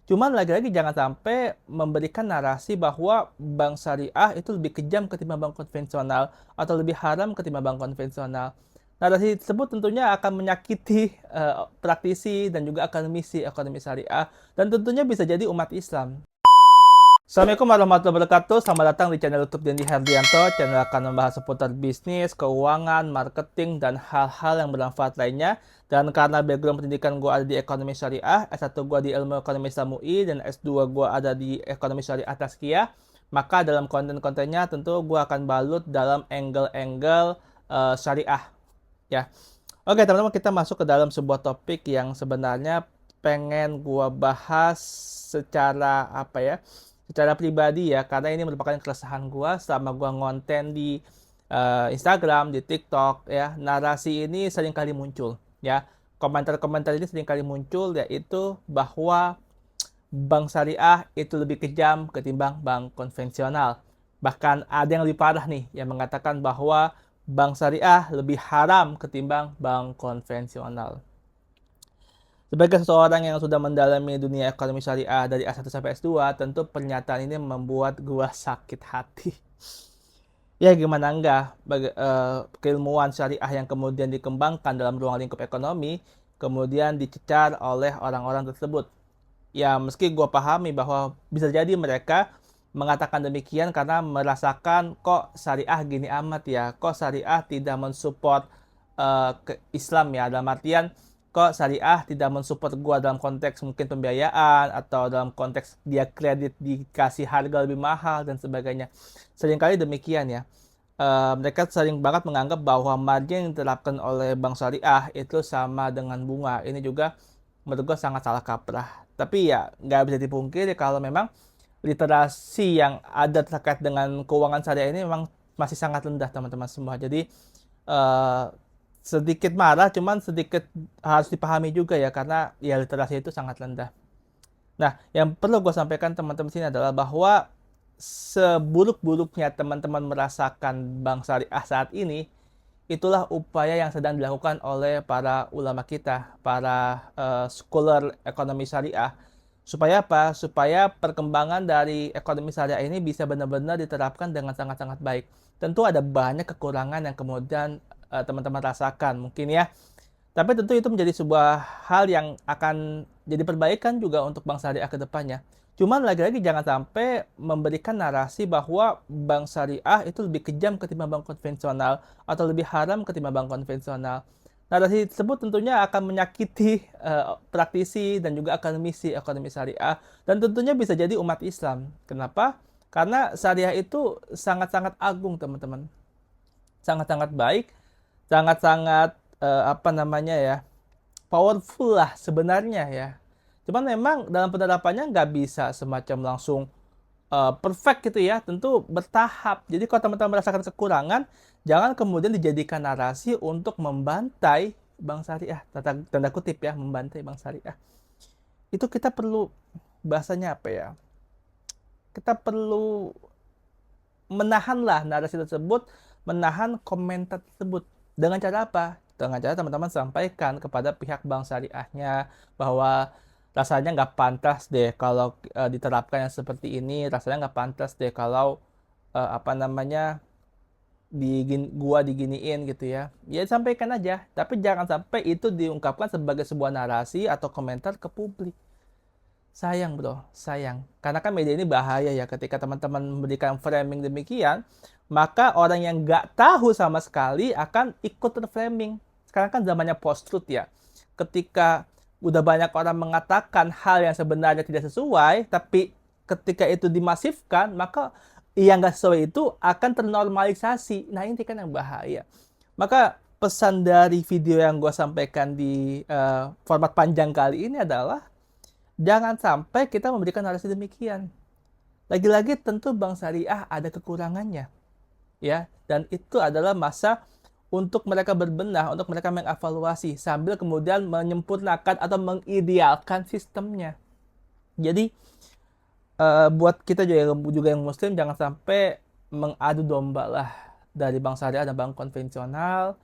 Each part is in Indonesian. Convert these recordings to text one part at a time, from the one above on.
Cuman lagi-lagi jangan sampai memberikan narasi bahwa bank syariah itu lebih kejam ketimbang bank konvensional atau lebih haram ketimbang bank konvensional. Narasi tersebut tentunya akan menyakiti praktisi dan juga akademisi ekonomi syariah dan tentunya bisa jadi umat Islam. Assalamualaikum warahmatullahi wabarakatuh. Selamat datang di channel YouTube Dendi Herdianto. Channel akan membahas seputar bisnis, keuangan, marketing, dan hal-hal yang bermanfaat lainnya. Dan karena background pendidikan gue ada di ekonomi syariah, S1 gue di ilmu ekonomi Islam UI, dan S2 gue ada di ekonomi syariah Tazkiyah, maka dalam konten-kontennya tentu gue akan balut dalam angle-angle syariah. Ya, oke teman-teman, kita masuk ke dalam sebuah topik yang sebenarnya pengen gue bahas secara apa ya, secara pribadi ya, karena ini merupakan keresahan gue selama gue ngonten di Instagram, di TikTok ya. Narasi ini sering kali muncul ya, komentar-komentar ini sering kali muncul, yaitu bahwa bank syariah itu lebih kejam ketimbang bank konvensional. Bahkan ada yang lebih parah nih yang mengatakan bahwa bank syariah lebih haram ketimbang bank konvensional. Sebagai seseorang yang sudah mendalami dunia ekonomi syariah dari S1 sampai S2, tentu pernyataan ini membuat gua sakit hati. Ya gimana enggak, keilmuan syariah yang kemudian dikembangkan dalam ruang lingkup ekonomi, kemudian dicecar oleh orang-orang tersebut. Ya meski gua pahami bahwa bisa jadi mereka mengatakan demikian karena merasakan kok syariah gini amat ya, kok syariah tidak mensupport ke Islam ya, dalam artian kok syariah tidak mensupport gua dalam konteks mungkin pembiayaan atau dalam konteks dia kredit dikasih harga lebih mahal dan sebagainya. Seringkali demikian ya. Mereka sering banget menganggap bahwa margin yang diterapkan oleh bank syariah itu sama dengan bunga. Ini juga menurut gue sangat salah kaprah. Tapi ya nggak bisa dipungkiri kalau memang literasi yang ada terkait dengan keuangan syariah ini memang masih sangat rendah teman-teman semua. Jadi eh, sedikit marah, cuman sedikit harus dipahami juga ya karena ya literasi itu sangat rendah. Nah, yang perlu gue sampaikan teman-teman sini adalah bahwa seburuk-buruknya teman-teman merasakan bank syariah saat ini, itulah upaya yang sedang dilakukan oleh para ulama kita, para scholar ekonomi syariah. Supaya apa? Supaya perkembangan dari ekonomi syariah ini bisa benar-benar diterapkan dengan sangat-sangat baik. Tentu ada banyak kekurangan yang kemudian teman-teman rasakan mungkin ya. Tapi tentu itu menjadi sebuah hal yang akan jadi perbaikan juga untuk bank syariah ke depannya. Cuman lagi-lagi jangan sampai memberikan narasi bahwa bank syariah itu lebih kejam ketimbang bank konvensional atau lebih haram ketimbang bank konvensional. Narasi tersebut tentunya akan menyakiti praktisi dan juga akademisi ekonomi syariah dan tentunya bisa jadi umat Islam. Kenapa? Karena syariah itu sangat-sangat agung, teman-teman. Sangat-sangat baik, sangat-sangat apa namanya ya, powerful lah sebenarnya ya. Cuman memang dalam penerapannya nggak bisa semacam langsung perfect gitu ya, tentu bertahap. Jadi kalau teman-teman merasakan kekurangan, jangan kemudian dijadikan narasi untuk membantai bank syariah, tanda kutip ya, membantai bank syariah. Itu kita perlu, bahasanya apa ya, kita perlu menahan lah narasi tersebut, menahan komentar tersebut. Dengan cara apa? Dengan cara teman-teman sampaikan kepada pihak bank syariahnya bahwa rasanya nggak pantas deh kalau diterapkan yang seperti ini, rasanya nggak pantas deh kalau apa namanya gua diginiin gitu ya. Ya sampaikan aja, tapi jangan sampai itu diungkapkan sebagai sebuah narasi atau komentar ke publik. Sayang bro, sayang. Karena kan media ini bahaya ya, ketika teman-teman memberikan framing demikian, maka orang yang nggak tahu sama sekali akan ikut terframing. Sekarang kan zamannya post-truth ya. Ketika udah banyak orang mengatakan hal yang sebenarnya tidak sesuai, tapi ketika itu dimasifkan, maka yang nggak sesuai itu akan ternormalisasi. Nah ini kan yang bahaya. Maka pesan dari video yang gue sampaikan di format panjang kali ini adalah jangan sampai kita memberikan narasi demikian. Lagi-lagi tentu bank syariah ada kekurangannya, ya. Dan itu adalah masa untuk mereka berbenah, untuk mereka mengevaluasi sambil kemudian menyempurnakan atau mengidealkan sistemnya. Jadi buat kita juga yang muslim jangan sampai mengadu domba lah dari bank syariah dan bank konvensional,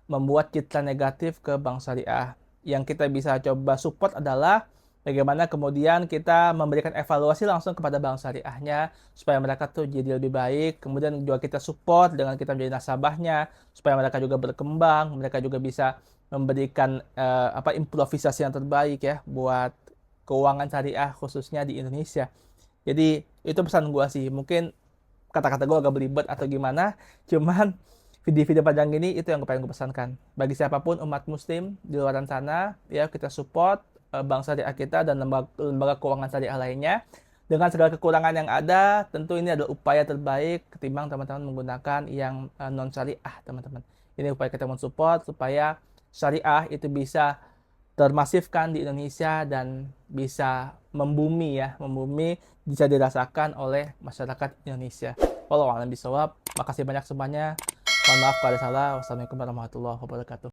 membuat citra negatif ke bank syariah. Yang kita bisa coba support adalah bagaimana kemudian kita memberikan evaluasi langsung kepada bank syariahnya supaya mereka tuh jadi lebih baik. Kemudian juga kita support dengan kita menjadi nasabahnya supaya mereka juga berkembang, mereka juga bisa memberikan improvisasi yang terbaik ya buat keuangan syariah khususnya di Indonesia. Jadi itu pesan gua sih. Mungkin kata-kata gue agak belibet atau gimana, cuman video-video panjang ini itu yang pengen gue pesankan. Bagi siapapun umat muslim di luar sana, ya kita support bank syariah kita dan lembaga keuangan syariah lainnya. Dengan segala kekurangan yang ada, tentu ini adalah upaya terbaik ketimbang teman-teman menggunakan yang non syariah, teman-teman. Ini upaya kita mensupport supaya syariah itu bisa termasifkan di Indonesia dan bisa membumi ya, membumi bisa dirasakan oleh masyarakat Indonesia. Wallahu a'lam bishawab. Makasih banyak semuanya. Mohon maaf kalau ada salah. Wassalamualaikum warahmatullahi wabarakatuh.